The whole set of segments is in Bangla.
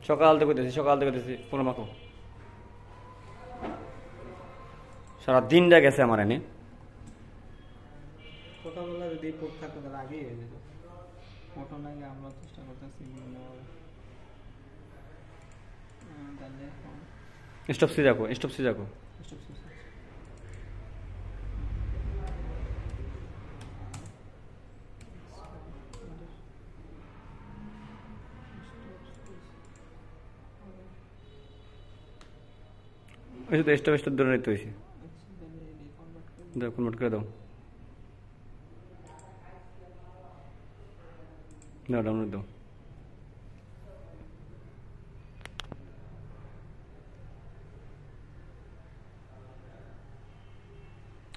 সকাল থেকে করতেছি পুরো মাখো সারা দিনটা গেছে আমার এনে সকালবেলা যদি পোক থাকতো তাহলে আগেই হয়ে যেত পটল আগে আমরা চেষ্টা করতেছি বিভিন্নভাবে তাহলে স্টপ সি রাখো ওই তো স্টপ ধরে নিতে হয়েছে দাও কনভার্ট করে দাও ডাউনলোড দাও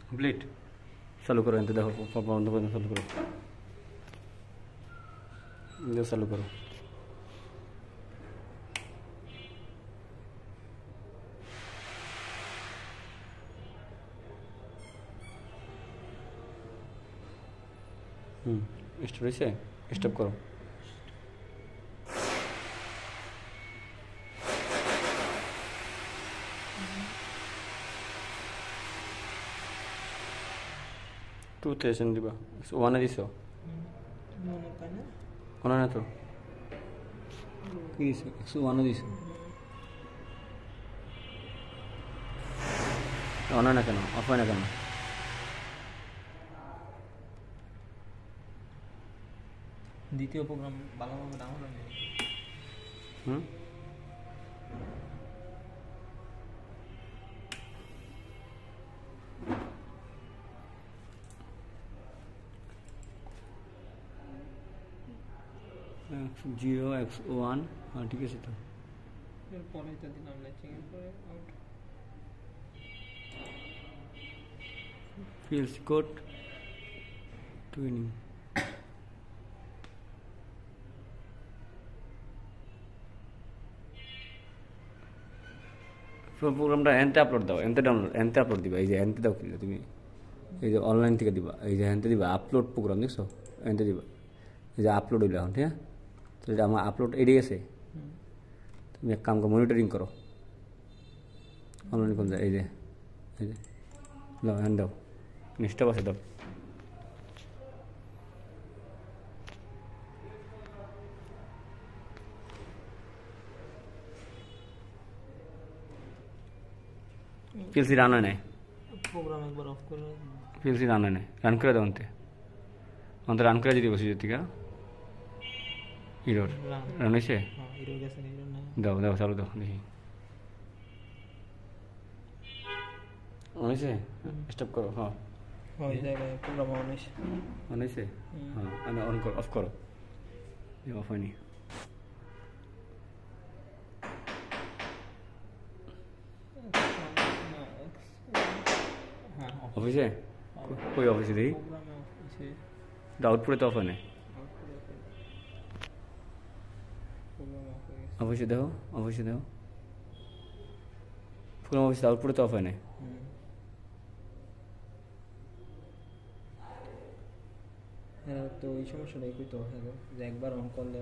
কমপ্লিট চালু করো এনতে দেখো বন্ধ করে চালু করো চালু করো স্টপ হয়েছে স্টপ করো টু টেশন দিবা ওয়ানে দিছ ওনা না তো কি দিছো 101 দিছো ওনা না কেন অফ হয় না কেন দ্বিতীয় প্রোগ্রাম ভালোভাবে ডাউনলোড নেই X0 X1 হ্যাঁ ঠিক আছে তো এরপরে তো দিলাম লেচিং এর পরে আউট fields code tuning প্রোগ্রামটা এনতে আপলোড দাও এনতে আপলোড দিবা এই যে এনতে দাও কি তুমি এই যে অনলাইন থেকে দিবা এই যে এনতে দিবা আপলোড প্রোগ্রাম দেখছো এনতে দিবা এই যে আপলোড হইলো এখন ঠিক আছে তো এটা আমার আপলোড এড়িয়ে গেছে তুমি এক কাম করো মনিটরিং করো অনলাইন কোন যায় এই যে দাও হ্যান্ড দাও নিশ্চয় আছে দাও পিএলসি রান হয় নাই প্রোগ্রাম একবার অফ করে পিএলসি রান হয় নাই রান করে দাও অন্তে রান করে যদি বসি যদি হিরোর রান হয়েছে দাও চালু দাও দেখি হয়েছে স্টপ করো হ্যাঁ প্রোগ্রাম অন হয়েছে হ্যাঁ অন করো অফ করো অফ হয়নি অফিসে কই অফিসে দেখি আউটপুটে তো অফ হয় না অফিসে দেখো পুরো অফিসে আউটপুটে তো অফ হয় না তো এই সমস্যাটাই করতে হবে যে একবার অন করলে